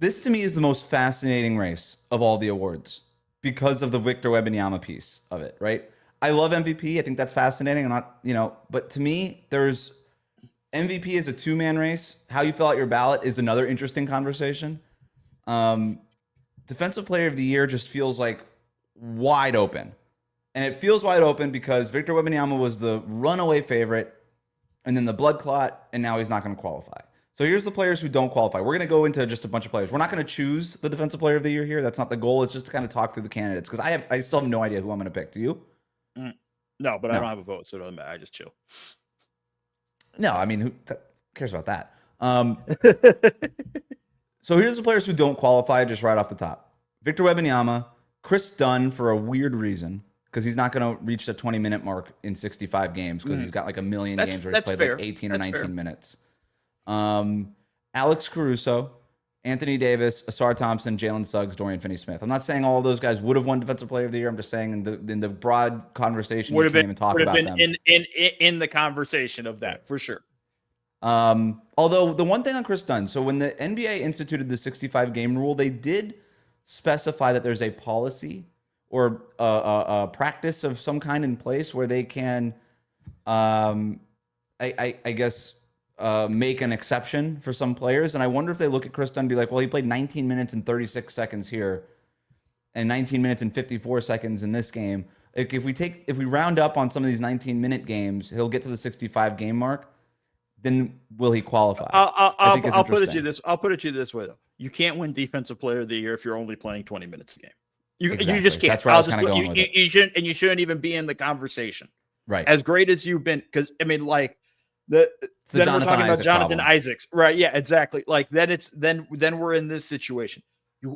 This to me is the most fascinating race of all the awards because of the Victor Wembanyama piece of it, right? I love MVP. I think that's fascinating. I'm not, but to me, there's MVP is a two-man race. How you fill out your ballot is another interesting conversation. Defensive Player of the Year just feels like wide open. And it feels wide open because Victor Wembanyama was the runaway favorite and then the blood clot, and now he's not going to qualify. So here's the players who don't qualify. We're going to go into just a bunch of players. We're not going to choose the Defensive Player of the Year here. That's not the goal. It's just to kind of talk through the candidates because I still have no idea who I'm going to pick. Do you? No, but I don't have a vote, so it doesn't matter. I just chill. No, I mean, who cares about that? So here's the players who don't qualify just right off the top. Victor Wembanyama, Chris Dunn for a weird reason because he's not going to reach the 20-minute mark in 65 games because he's got like a million games where he's played like 18 or 19 minutes. Alex Caruso, Anthony Davis, Asar Thompson, Jalen Suggs, Dorian Finney-Smith. I'm not saying all of those guys would have won Defensive Player of the Year. I'm just saying in the broad conversation, we can't even talk about them. In the conversation of that, for sure. Although the one thing on Chris Dunn, so when the NBA instituted the 65-game rule, they did specify that there's a policy or a practice of some kind in place where they can, I guess, make an exception for some players. And I wonder if they look at Chris Dunn and be like, well, he played 19 minutes and 36 seconds here and 19 minutes and 54 seconds in this game. If we round up on some of these 19-minute games, he'll get to the 65-game mark. Then will he qualify? I'll put it to you this. I'll put it to you this way though: you can't win Defensive Player of the Year if you're only playing 20 minutes a game. You just can't. That's where I was kind of going with it. You shouldn't even be in the conversation. Right. As great as you've been, because I mean, like then we're talking about Jonathan Isaacs, right? Yeah, exactly. Like then we're in this situation.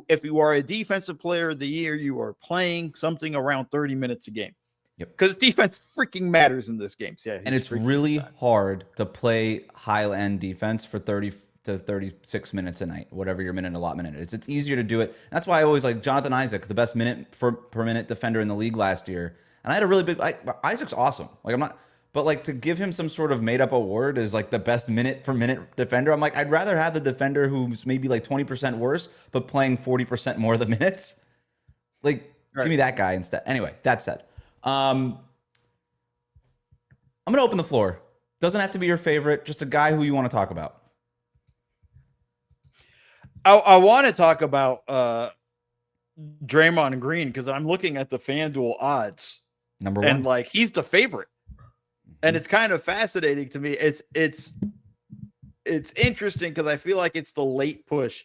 If you are a Defensive Player of the Year, you are playing something around 30 minutes a game. Yep. Because defense freaking matters in this game. Yeah, and it's really hard to play high-end defense for 30 to 36 minutes a night, whatever your minute allotment is. It's easier to do it. That's why I always like Jonathan Isaac, the best per minute defender in the league last year. And I had a really big Isaac's awesome. Like I'm not, but like to give him some sort of made-up award as like the best minute defender. I'm like I'd rather have the defender who's maybe like 20% worse, but playing 40% more of the minutes. Like give me that guy instead. Anyway, that said. I'm going to open the floor. Doesn't have to be your favorite, just a guy who you want to talk about. I want to talk about Draymond Green because I'm looking at the FanDuel odds. Number one. And like he's the favorite. And it's kind of fascinating to me. It's interesting because I feel like it's the late push.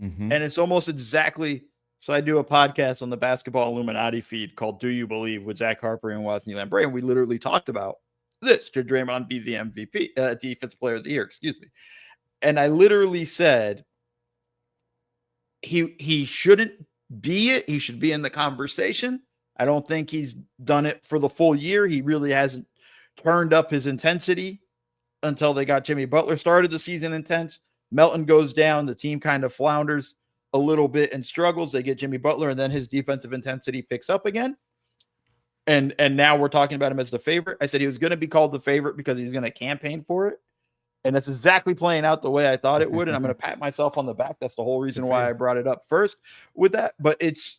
And it's almost exactly. So I do a podcast on the Basketball Illuminati feed called Do You Believe with Zach Harper and Wosny Lambre, and we literally talked about this. Should Draymond be the MVP, Defensive Player of the Year, excuse me. And I literally said he shouldn't be it. He should be in the conversation. I don't think he's done it for the full year. He really hasn't turned up his intensity until they got Jimmy Butler started the season intense. Melton goes down. The team kind of flounders a little bit and struggles. They get Jimmy Butler, and then his defensive intensity picks up again. And now we're talking about him as the favorite. I said he was going to be called the favorite because he's going to campaign for it. And that's exactly playing out the way I thought it would. And I'm going to pat myself on the back. That's the whole reason why I brought it up first with that. But it's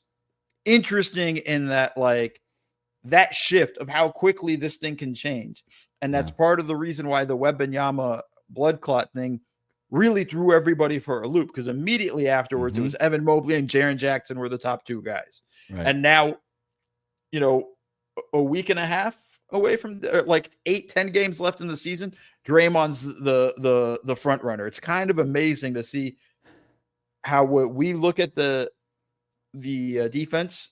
interesting in that, like, that shift of how quickly this thing can change. And that's part of the reason why the Wembanyama blood clot thing really threw everybody for a loop, because immediately afterwards it was Evan Mobley and Jaren Jackson were the top two guys. Right. And now, a week and a half away from like 8-10 games left in the season, Draymond's the front runner. It's kind of amazing to see how we look at the defense.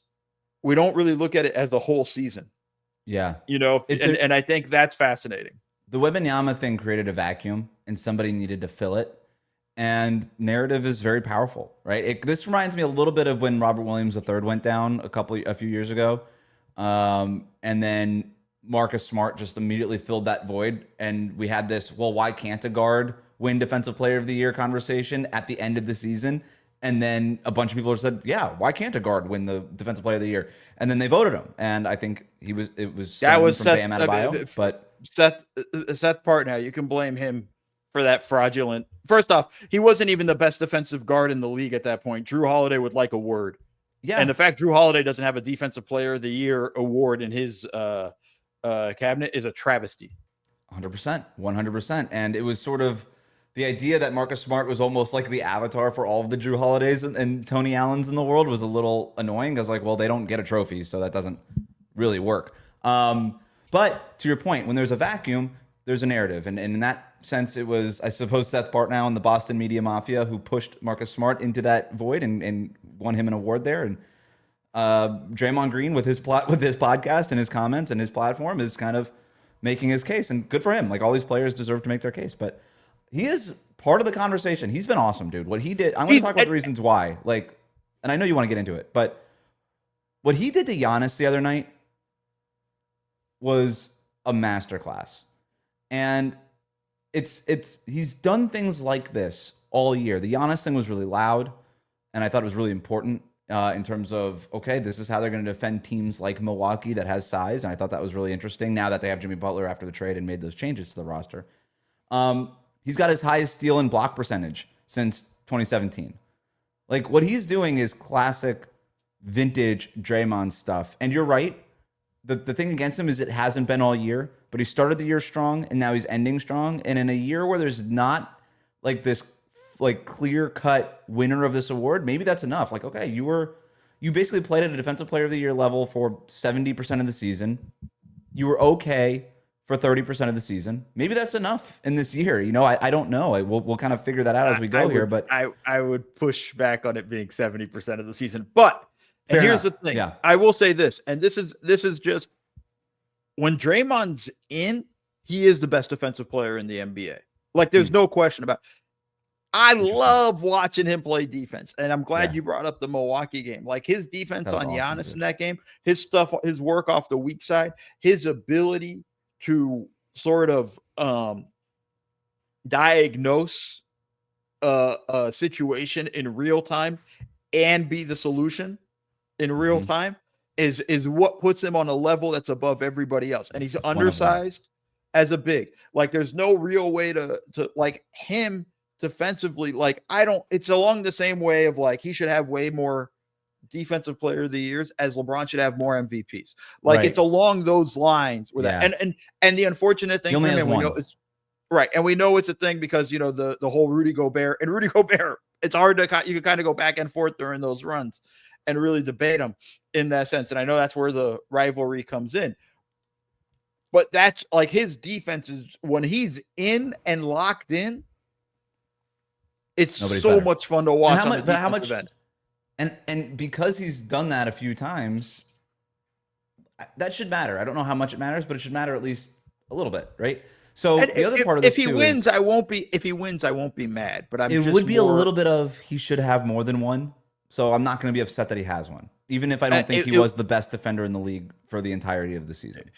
We don't really look at it as the whole season. Yeah. And I think that's fascinating. The Wembanyama thing created a vacuum and somebody needed to fill it. And narrative is very powerful, right? This reminds me a little bit of when Robert Williams III went down a few years ago. And then Marcus Smart just immediately filled that void. And we had this, well, why can't a guard win Defensive Player of the Year conversation at the end of the season? And then a bunch of people said, yeah, why can't a guard win the Defensive Player of the Year? And then they voted him. And I think it was from Bam Adebayo, but Seth Partnow, you can blame him for that fraudulent. First off, he wasn't even the best defensive guard in the league at that point. Drew Holiday would like a word. Yeah. And the fact Drew Holiday doesn't have a Defensive Player of the Year award in his cabinet is a travesty. 100%. 100%. And it was sort of the idea that Marcus Smart was almost like the avatar for all of the Drew Holidays and Tony Allens in the world was a little annoying. I was like, well, they don't get a trophy, so that doesn't really work. But to your point, when there's a vacuum, there's a narrative. And in that sense, it was, I suppose, Seth Partnow and the Boston Media Mafia who pushed Marcus Smart into that void and won him an award there. And Draymond Green with his podcast and his comments and his platform is kind of making his case. And good for him. Like, all these players deserve to make their case. But he is part of the conversation. He's been awesome, dude. What he did, I'm going to talk about the reasons why. Like, and I know you want to get into it, but what he did to Giannis the other night was a masterclass. And he's done things like this all year. The Giannis thing was really loud, and I thought it was really important in terms of, okay, this is how they're going to defend teams like Milwaukee that has size, and I thought that was really interesting now that they have Jimmy Butler after the trade and made those changes to the roster. He's got his highest steal and block percentage since 2017. Like, what he's doing is classic vintage Draymond stuff. And you're right. The thing against him is it hasn't been all year, but he started the year strong and now he's ending strong. And in a year where there's not like this like clear-cut winner of this award, maybe that's enough. Like, okay, you basically played at a defensive player of the year level for 70% of the season. You were okay for 30% of the season. Maybe that's enough in this year. You know, I don't know. We'll kind of figure that out as we go here. But I would push back on it being 70% of the season. But and here's the thing. Yeah. I will say this, and this is just when Draymond's in, he is the best defensive player in the NBA. Like, there's no question about it. I love watching him play defense, and I'm glad you brought up the Milwaukee game. Like, his defense on Giannis in that game, his stuff, his work off the weak side, his ability to sort of diagnose a situation in real time and be the solution in real time is what puts him on a level that's above everybody else. And he's undersized as a big. Like, there's no real way to like him defensively. Like, it's along the same way of like he should have way more defensive player of the years as LeBron should have more MVPs. Like, it's along those lines with that. And the unfortunate thing for him, we know it's right. And we know it's a thing because, you know, the whole Rudy Gobert, it's hard to, you can kind of go back and forth during those runs and really debate them in that sense. And I know that's where the rivalry comes in, but that's like his defense is when he's in and locked in, it's much fun to watch. How much? And because he's done that a few times, that should matter. I don't know how much it matters, but it should matter at least a little bit, right? So the other part of this, if he wins, I won't be mad. But it would be a little bit of he should have more than one. So I'm not going to be upset that he has one, even if I don't think he was the best defender in the league for the entirety of the season.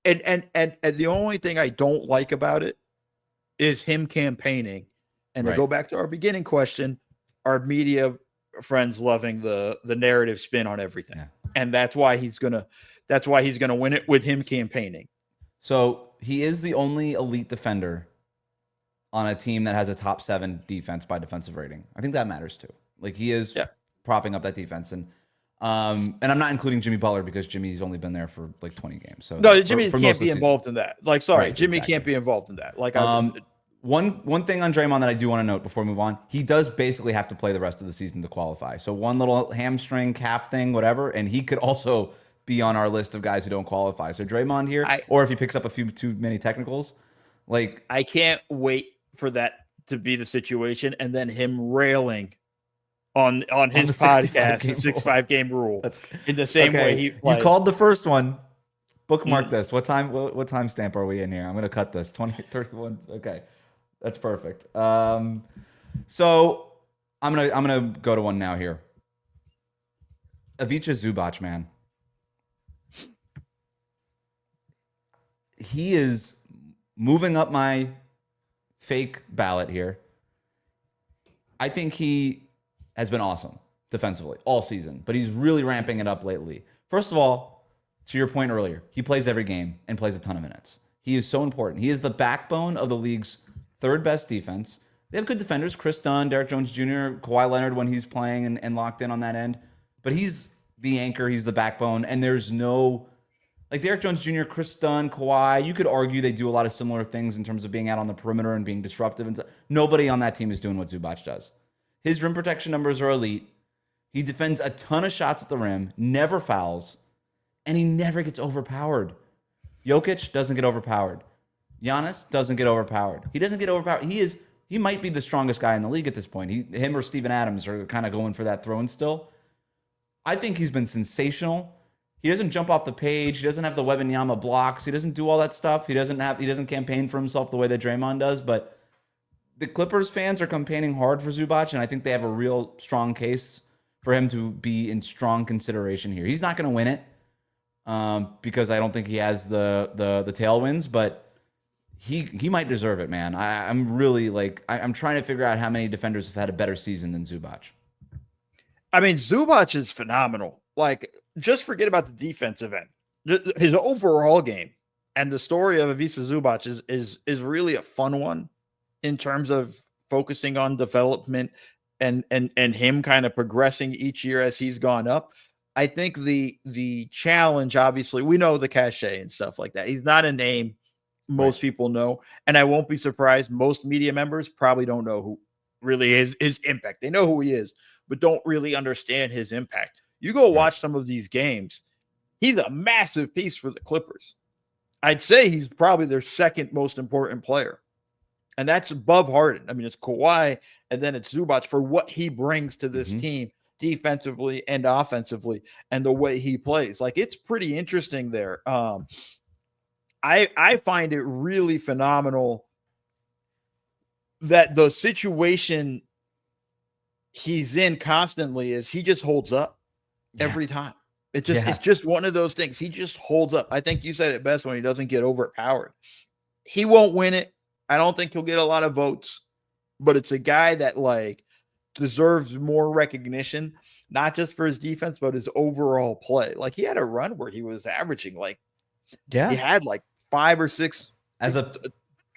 And the only thing I don't like about it is him campaigning. And to go back to our beginning question, our media friends loving the narrative spin on everything. Yeah. And that's why he's gonna win it with him campaigning. So he is the only elite defender on a team that has a top 7 defense by defensive rating. I think that matters too. Like, he is propping up that defense. And I'm not including Jimmy Butler because Jimmy's only been there for like 20 games. So no, Jimmy can't be involved in that. Like, sorry, Jimmy can't be involved in that. Like, one thing on Draymond that I do want to note before we move on, he does basically have to play the rest of the season to qualify. So one little hamstring, calf thing, whatever, and he could also be on our list of guys who don't qualify. So Draymond here, or if he picks up a few too many technicals, like, I can't wait for that to be the situation, and then him railing on his podcast, the 65 game rule, in the same way he. You called the first one. Bookmark this. What time stamp are we in here? I'm gonna cut this. 2031. Okay. That's perfect. So I'm gonna go to one now here. Ivica Zubac, man. He is moving up my fake ballot here. I think he has been awesome defensively all season, but he's really ramping it up lately. First of all, to your point earlier, he plays every game and plays a ton of minutes. He is so important. He is the backbone of the league's third best defense. They have good defenders, Chris Dunn, Derek Jones Jr., Kawhi Leonard when he's playing and locked in on that end. But he's the anchor, he's the backbone, and there's no like Derek Jones Jr., Chris Dunn, Kawhi. You could argue they do a lot of similar things in terms of being out on the perimeter and being disruptive. And nobody on that team is doing what Zubac does. His rim protection numbers are elite. He defends a ton of shots at the rim, never fouls, and he never gets overpowered. Jokic doesn't get overpowered. Giannis doesn't get overpowered. He doesn't get overpowered. He might be the strongest guy in the league at this point. Him or Steven Adams are kind of going for that throne still. I think he's been sensational. He doesn't jump off the page. He doesn't have the Wembanyama blocks. He doesn't do all that stuff. He doesn't campaign for himself the way that Draymond does. But the Clippers fans are campaigning hard for Zubac, and I think they have a real strong case for him to be in strong consideration here. He's not going to win it because I don't think he has the tailwinds, but he might deserve it, man. I'm really I'm trying to figure out how many defenders have had a better season than Zubac. I mean, Zubac is phenomenal. Like, just forget about the defensive end. His overall game and the story of Ivica Zubac is really a fun one in terms of focusing on development and him kind of progressing each year as he's gone up. I think the challenge, obviously, we know the cachet and stuff like that. He's not a name most people know, and I won't be surprised. Most media members probably don't know who really is his impact. They know who he is, but don't really understand his impact. You go watch some of these games. He's a massive piece for the Clippers. I'd say he's probably their second most important player. And that's above Harden. I mean, it's Kawhi, and then it's Zubac for what he brings to this team defensively and offensively and the way he plays. Like, it's pretty interesting there. I find it really phenomenal that the situation he's in constantly is he just holds up every time. It's just one of those things. He just holds up. I think you said it best when he doesn't get overpowered. He won't win it. I don't think he'll get a lot of votes, but it's a guy that deserves more recognition, not just for his defense, but his overall play. Like, he had a run where he was averaging he had 5 or 6 as a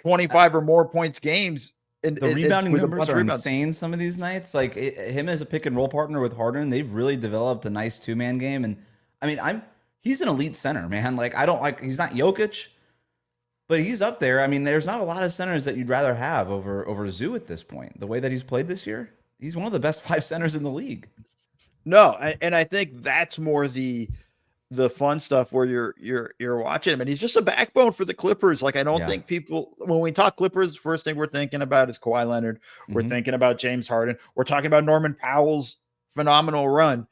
25 or more points games. And the rebounding numbers are insane some of these nights. Like, him as a pick and roll partner with Harden, they've really developed a nice two-man game. And I mean, he's an elite center, man. Like, he's not Jokic, but he's up there. I mean, there's not a lot of centers that you'd rather have over Zoo at this point. The way that he's played this year, he's one of the best 5 centers in the league. No, and I think that's more the fun stuff where you're watching him, and he's just a backbone for the Clippers. Like, I don't think people, when we talk Clippers, the first thing we're thinking about is Kawhi Leonard. We're thinking about James Harden. We're talking about Norman Powell's phenomenal run.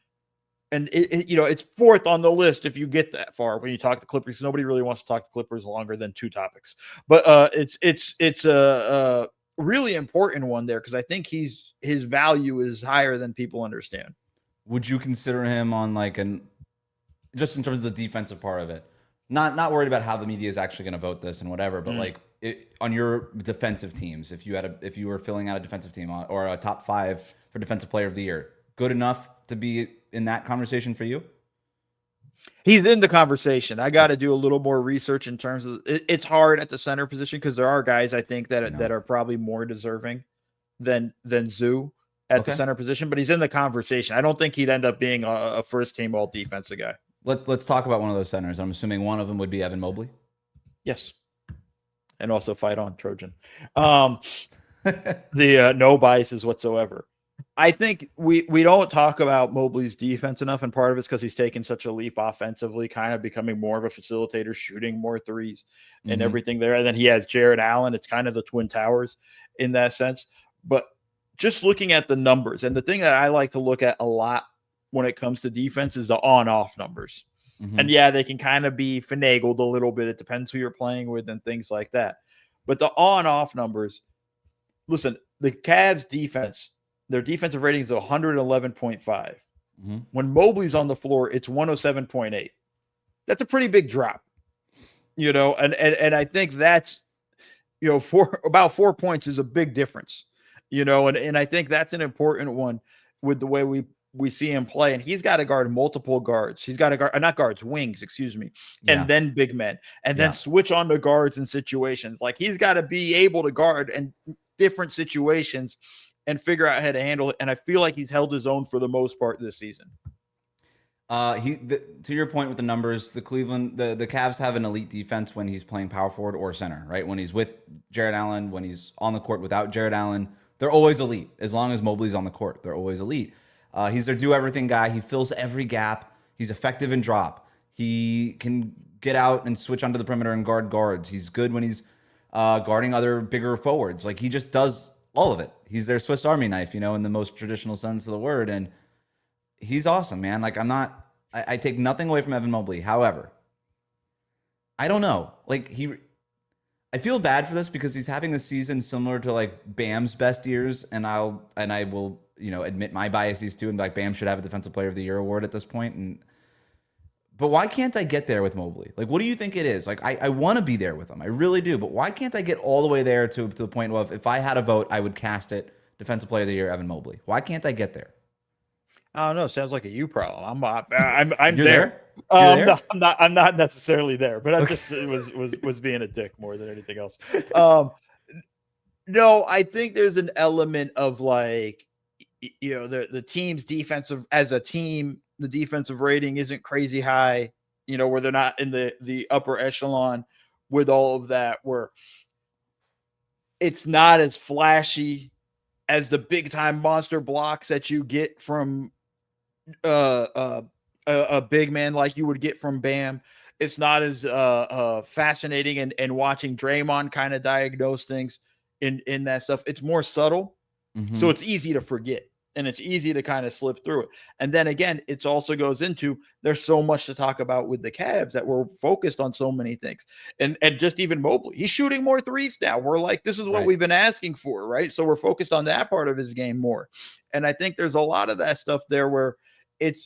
And it's fourth on the list if you get that far when you talk the Clippers. Nobody really wants to talk the Clippers longer than 2 topics, but it's a really important one there because I think his value is higher than people understand. Would you consider him on just in terms of the defensive part of it, not worried about how the media is actually going to vote this and whatever, but on your defensive teams, if you were filling out a defensive team or a top 5 for defensive player of the year, good enough to be in that conversation for you? He's in the conversation. I got to do a little more research in terms of it's hard at the center position because there are guys I think that are probably more deserving than Zoo at the center position, but he's in the conversation. I don't think he'd end up being a first team all defensive guy. Let's talk about one of those centers. I'm assuming one of them would be Evan Mobley. Yes. And also fight on Trojan. No biases whatsoever. I think we don't talk about Mobley's defense enough, and part of it's because he's taken such a leap offensively, kind of becoming more of a facilitator, shooting more threes and everything there. And then he has Jared Allen. It's kind of the Twin Towers in that sense. But just looking at the numbers, and the thing that I like to look at a lot when it comes to defense is the on-off numbers. And they can kind of be finagled a little bit. It depends who you're playing with and things like that. But the on-off numbers, listen, the Cavs defense, their defensive rating is 111.5. When Mobley's on the floor, it's 107.8. That's a pretty big drop, and I think that's, for about 4 points is a big difference, and I think that's an important one with the way we see him play, and he's got to guard multiple guards. He's got to guard, not guards, wings, excuse me, and then big men, and then switch on to guards in situations. Like he's got to be able to guard in different situations and figure out how to handle it. And I feel like he's held his own for the most part this season. To your point with the numbers, the Cavs have an elite defense when he's playing power forward or center, right? When he's with Jared Allen, when he's on the court without Jared Allen, they're always elite. As long as Mobley's on the court, they're always elite. He's their do-everything guy. He fills every gap. He's effective in drop. He can get out and switch onto the perimeter and guard guards. He's good when he's guarding other bigger forwards. Like, he just does all of it. He's their Swiss Army knife, in the most traditional sense of the word. And he's awesome, man. Like, I take nothing away from Evan Mobley. However, I don't know. Like, I feel bad for this because he's having a season similar to like Bam's best years, and I will admit my biases too, and like Bam should have a Defensive Player of the Year award at this point. But why can't I get there with Mobley? Like, what do you think it is? Like, I want to be there with him, I really do, but why can't I get all the way there to the point of if I had a vote, I would cast it Defensive Player of the Year, Evan Mobley? Why can't I get there? I don't know. Sounds like a you problem. I'm You're there. You're there? I'm not necessarily there, but I just was being a dick more than anything else. No, I think there's an element of like, the team's defensive as a team, the defensive rating isn't crazy high, where they're not in the upper echelon with all of that, where it's not as flashy as the big time monster blocks that you get from a big man like you would get from Bam. It's not as fascinating and watching Draymond kind of diagnose things in that stuff. It's more subtle. Mm-hmm. So it's easy to forget and it's easy to kind of slip through it. And then again, it also goes into there's so much to talk about with the Cavs that we're focused on so many things. And just even Mobley, he's shooting more threes now. We're like, this is what we've been asking for, right? So we're focused on that part of his game more. And I think there's a lot of that stuff there where it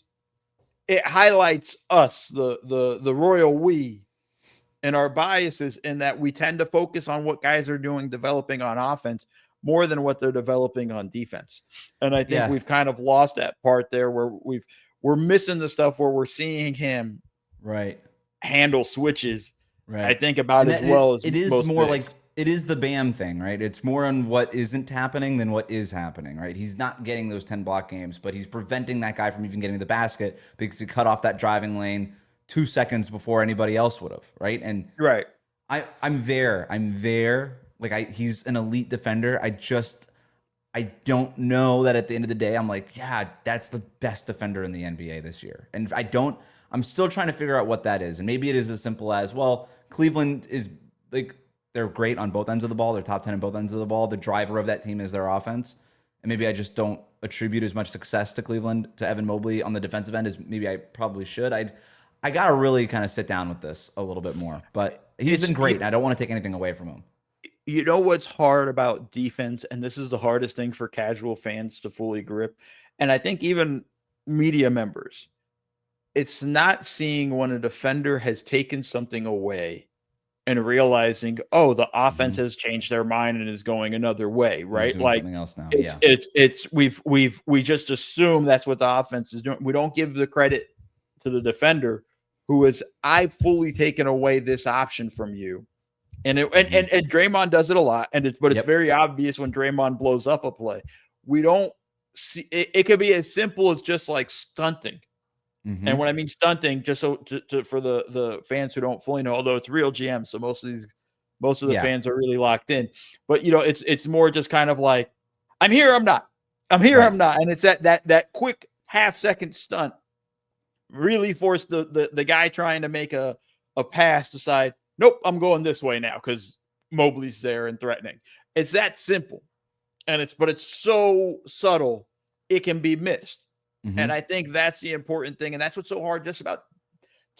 highlights us, the royal we, and our biases in that we tend to focus on what guys are doing, developing on offense more than what they're developing on defense. And I think we've kind of lost that part there where we're missing the stuff where we're seeing him handle switches. Right. I think about as well as it is most more bigs. like it is the Bam thing, right? It's more on what isn't happening than what is happening, right? He's not getting those 10 block games, but he's preventing that guy from even getting to the basket because he cut off that driving lane 2 seconds before anybody else would have, right? And I'm there. Like he's an elite defender. I don't know that at the end of the day, I'm like, yeah, that's the best defender in the NBA this year. And I'm still trying to figure out what that is. And maybe it is as simple as, well, Cleveland is like, they're great on both ends of the ball. They're top 10 on both ends of the ball. The driver of that team is their offense. And maybe I just don't attribute as much success to Cleveland, to Evan Mobley on the defensive end as maybe I probably should. I got to really kind of sit down with this a little bit more. But he's been great. And I don't want to take anything away from him. You know what's hard about defense, and this is the hardest thing for casual fans to fully grip, and I think even media members, it's not seeing when a defender has taken something away and realizing, oh, the offense has changed their mind and is going another way, right? Like something else now. We just assume that's what the offense is doing. We don't give the credit to the defender who is, I've fully taken away this option from you. And Draymond does it a lot, it's very obvious when Draymond blows up a play. We don't see it could be as simple as just like stunting. Mm-hmm. And when I mean stunting, just so for the fans who don't fully know, although it's RealGM, so most of the fans are really locked in. But it's more just kind of like, I'm here, I'm not. I'm here, I'm not. And it's that quick half-second stunt really forced the guy trying to make a pass decide, nope, I'm going this way now because Mobley's there and threatening. It's that simple. But it's so subtle, it can be missed. Mm-hmm. And I think that's the important thing. And that's what's so hard just about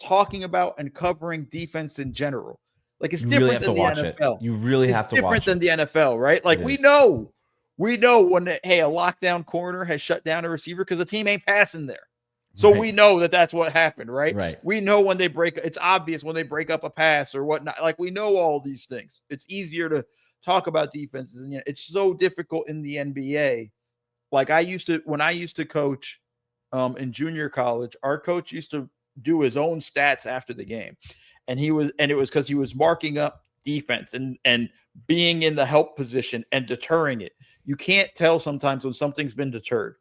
talking about and covering defense in general. Like it's different than the NFL. You really have to watch it. It's different than the NFL, right? Like we know when a lockdown corner has shut down a receiver because the team ain't passing there. So we know that's what happened, right? Right. We know when they it's obvious when they break up a pass or whatnot. Like we know all these things. It's easier to talk about defenses, and it's so difficult in the NBA. Like when I used to coach, in junior college, our coach used to do his own stats after the game. And it was because he was marking up defense and being in the help position and deterring it. You can't tell sometimes when something's been deterred.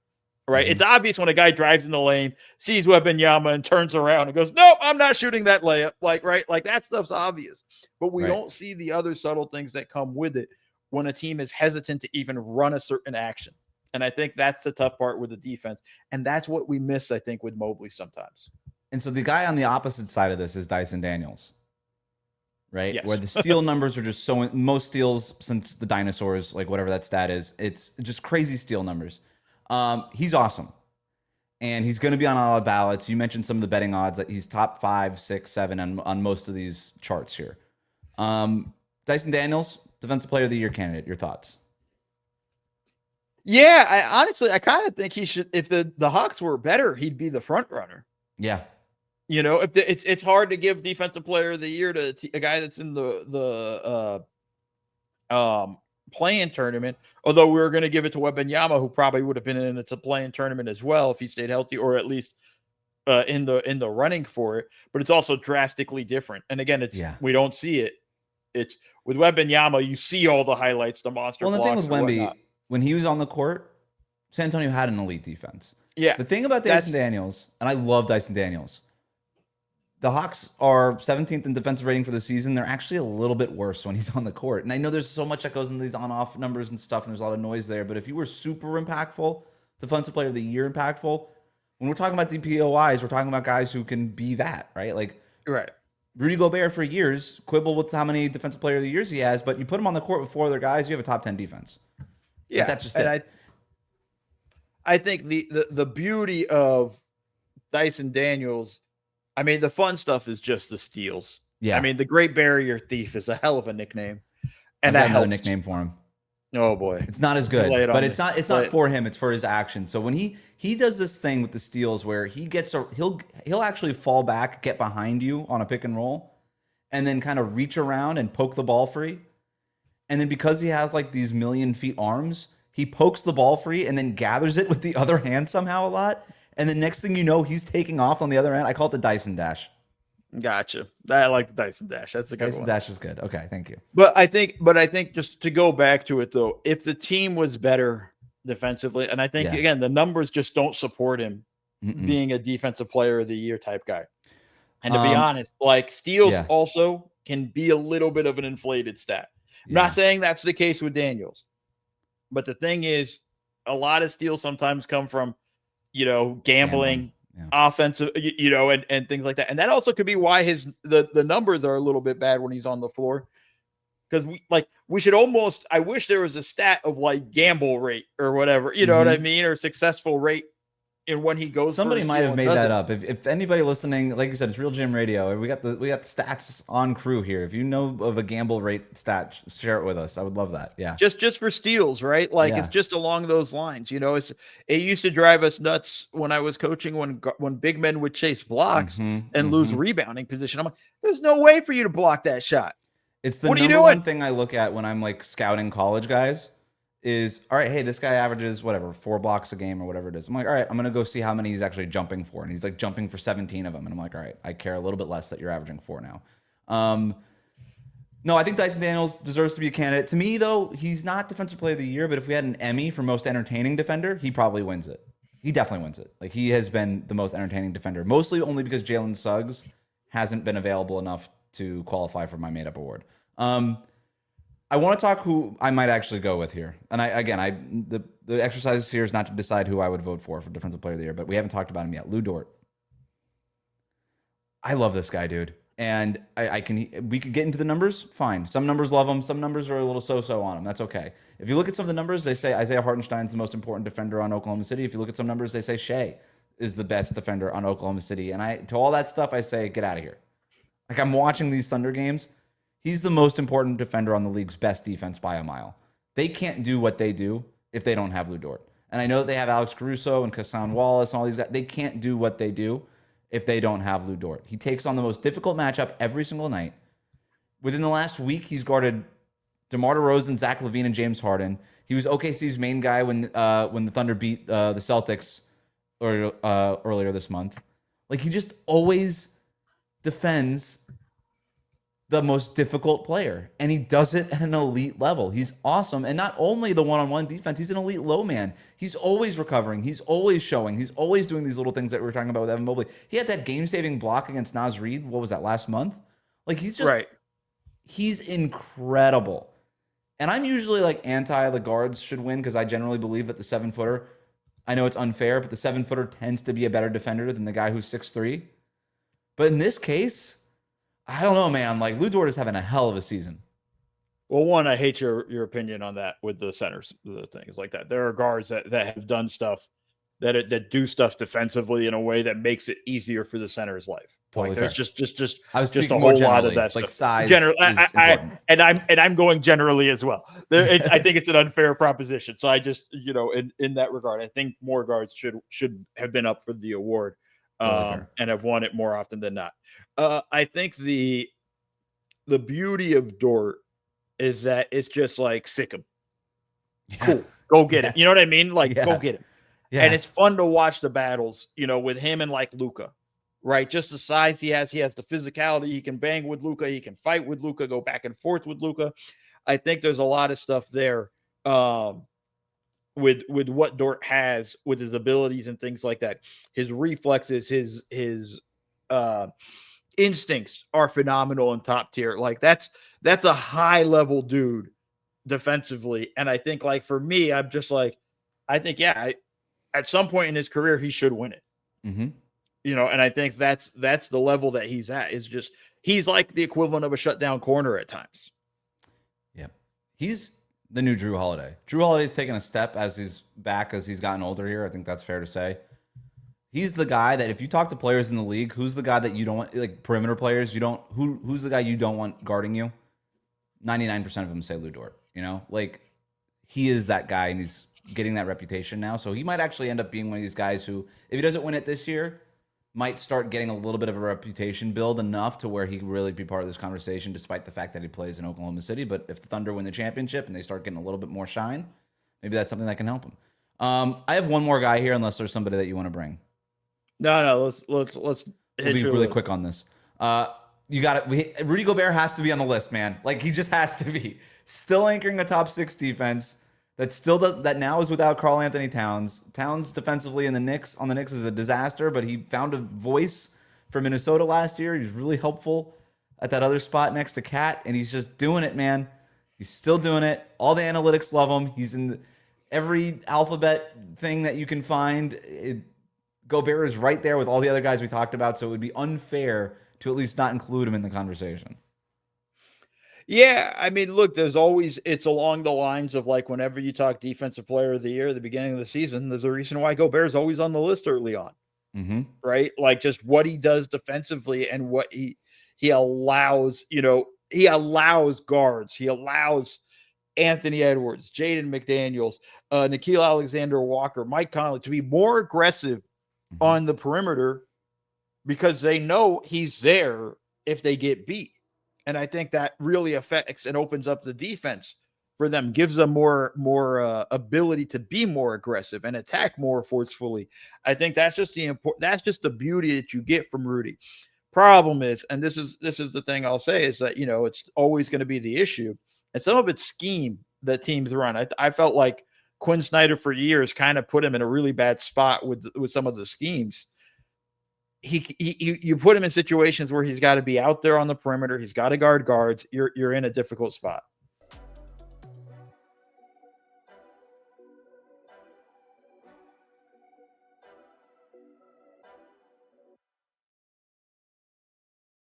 Right. Mm-hmm. It's obvious when a guy drives in the lane, sees Wembanyama and turns around and goes, nope, I'm not shooting that layup. Like, right. Like that stuff's obvious, but we don't see the other subtle things that come with it when a team is hesitant to even run a certain action. And I think that's the tough part with the defense. And that's what we miss, I think, with Mobley sometimes. And so the guy on the opposite side of this is Dyson Daniels, right? Yes. Where the steal numbers are just most steals since the dinosaurs, like whatever that stat is, it's just crazy steal numbers. He's awesome. And he's going to be on a lot of ballots. You mentioned some of the betting odds that he's top 5, 6, 7 on most of these charts here. Dyson Daniels, Defensive Player of the Year candidate. Your thoughts? Yeah, I kind of think he should. If the Hawks were better, he'd be the front runner. Yeah. You know, if it's hard to give Defensive Player of the Year to a guy that's in the play-in tournament, although we were going to give it to Wembanyama, who probably would have been in the play-in tournament as well if he stayed healthy, or at least in the running for it. But it's also drastically different. And again, we don't see it. It's with Wembanyama, you see all the highlights, the monster. Well, the thing with Wemby, when he was on the court, San Antonio had an elite defense. Yeah. The thing about Dyson Daniels, and I love Dyson Daniels, the Hawks are 17th in defensive rating for the season. They're actually a little bit worse when he's on the court. And I know there's so much that goes into these on-off numbers and stuff, and there's a lot of noise there. But if you were super impactful, Defensive Player of the Year impactful, when we're talking about DPOYs, we're talking about guys who can be that, right? Like, right. Rudy Gobert for years quibble with how many Defensive Player of the Years he has, but you put him on the court with 4 other guys, you have a top 10 defense. Yeah, but that's just it. I think the beauty of Dyson Daniels, I mean, the fun stuff is just the steals. Yeah. I mean, the Great Barrier Thief is a hell of a nickname. And I have a nickname for him. Oh boy. It's not as good, but it's not for him, it's for his action. So when he does this thing with the steals where he'll actually fall back, get behind you on a pick and roll, and then kind of reach around and poke the ball free. And then because he has like these 1,000,000 arms, he pokes the ball free and then gathers it with the other hand somehow a lot. And the next thing you know, he's taking off on the other end. I call it the Dyson Dash. Gotcha. I like the Dyson Dash. That's a good Dyson one. Dash is good. Okay, thank you. But I think just to go back to it though, if the team was better defensively, and I think again the numbers just don't support him being a Defensive Player of the Year type guy. And to be honest, like steals also can be a little bit of an inflated stat. I'm not saying that's the case with Daniels, but the thing is, a lot of steals sometimes come from, gambling. Offensive, and things like that. And that also could be why the numbers are a little bit bad when he's on the floor. Because we should almost, I wish there was a stat of like gamble rate or whatever, you know what I mean? Or successful rate in when he goes. Somebody might have made that up. If anybody listening, like you said, it's RealGM Radio. We got the stats on crew here. If you know of a gamble rate stat, share it with us. I would love that. Yeah. Just for steals, right? Like it's just along those lines. It used to drive us nuts when I was coaching when big men would chase blocks and lose rebounding position. I'm like, there's no way for you to block that shot. It's the number one thing I look at when I'm like scouting college guys. Is all right. Hey, this guy averages 4 blocks a game or whatever it is. I'm like, all right, I'm gonna go see how many he's actually jumping for, and he's like jumping for 17 of them, and I'm like, all right, I care a little bit less that you're averaging 4 now. No, I think Dyson Daniels deserves to be a candidate. To me, though, he's not Defensive Player of the Year, but if we had an Emmy for most entertaining defender, he probably wins it. He definitely wins it. Like he has been the most entertaining defender, mostly only because Jalen Suggs hasn't been available enough to qualify for my made-up award. I want to talk who I might actually go with here. And the exercise here is not to decide who I would vote for Defensive Player of the Year, but we haven't talked about him yet. Lou Dort. I love this guy, dude. And we could get into the numbers, fine. Some numbers love him. Some numbers are a little so-so on him. That's okay. If you look at some of the numbers, they say Isaiah Hartenstein's the most important defender on Oklahoma City. If you look at some numbers, they say Shea is the best defender on Oklahoma City. And to all that stuff, I say, get out of here. Like I'm watching these Thunder games. He's the most important defender on the league's best defense by a mile. They can't do what they do if they don't have Lou Dort. And I know that they have Alex Caruso and Kassan Wallace and all these guys. They can't do what they do if they don't have Lou Dort. He takes on the most difficult matchup every single night. Within the last week, he's guarded DeMar DeRozan, Zach LaVine, and James Harden. He was OKC's main guy when the Thunder beat the Celtics earlier this month. Like, he just always defends the most difficult player, and he does it at an elite level. He's awesome. And not only the one-on-one defense, he's an elite low man. He's always recovering. He's always showing. He's always doing these little things that we were talking about with Evan Mobley. He had that game-saving block against Naz Reid. What was that, last month? Like, he's just Right. He's incredible. And I'm usually like anti the guards should win because I generally believe that the 7-footer, I know it's unfair, but the 7-footer tends to be a better defender than the guy who's 6'3". But in this case, I don't know, man. Like, Lou Dort is having a hell of a season. Well, one, I hate your opinion on that with the centers, the things like that. There are guards that have done stuff that do stuff defensively in a way that makes it easier for the center's life. Totally like there's fair. just I was just a speaking whole more lot of generally. that Like, stuff. size Generally, is important. I'm going generally as well. I think it's an unfair proposition. So I just, in that regard, I think more guards should have been up for the award, Totally and have won it more often than not. I think the beauty of Dort is that it's just like, sick him. Yeah. Cool. Go get it. You know what I mean? Like, go get him. Yeah. And it's fun to watch the battles, with him and like Luka, right? Just the size he has the physicality. He can bang with Luka. He can fight with Luka, go back and forth with Luka. I think there's a lot of stuff there with what Dort has, with his abilities and things like that. His reflexes, his instincts are phenomenal and top tier. Like, that's a high level dude defensively. And I think, like, for me, I'm just like, I think, at some point in his career, he should win it. Mm-hmm. And I think that's the level that he's at. Is just, he's like the equivalent of a shutdown corner at times. Yeah. He's the new Drew Holiday. Drew Holiday's taken a step as he's gotten older here. I think that's fair to say. He's the guy that if you talk to players in the league, who's the guy that you don't want, like perimeter players, who's the guy you don't want guarding you? 99% of them say Lou Dort, like he is that guy, and he's getting that reputation now. So he might actually end up being one of these guys who, if he doesn't win it this year, might start getting a little bit of a reputation build enough to where he can really be part of this conversation, despite the fact that he plays in Oklahoma City. But if the Thunder win the championship and they start getting a little bit more shine, maybe that's something that can help him. I have one more guy here, unless there's somebody that you want to bring. No, let's We'll be really list. quick on this. You got it. Rudy Gobert has to be on the list, man. Like, he just has to be. Still anchoring a top 6 defense. That now is without Karl Anthony Towns. Towns defensively on the Knicks is a disaster, but he found a voice for Minnesota last year. He's really helpful at that other spot next to Cat, and he's just doing it, man. He's still doing it. All the analytics love him. He's in every alphabet thing that you can find. Gobert is right there with all the other guys we talked about, so it would be unfair to at least not include him in the conversation. Yeah, I mean, look, it's along the lines of, like, whenever you talk defensive player of the year at the beginning of the season, there's a reason why Gobert's always on the list early on. Mm-hmm. Right? Like, just what he does defensively and what he allows, he allows guards, he allows Anthony Edwards, Jaden McDaniels, Nickeil Alexander-Walker, Mike Conley to be more aggressive on the perimeter because they know he's there if they get beat. And I think that really affects and opens up the defense for them, gives them more ability to be more aggressive and attack more forcefully. I think that's just the beauty that you get from Rudy. Problem is, and this is the thing I'll say, is that, it's always going to be the issue. And some of it's scheme that teams run. I felt like Quinn Snyder for years kind of put him in a really bad spot with some of the schemes. You put him in situations where he's got to be out there on the perimeter. He's got to guard guards. You're in a difficult spot.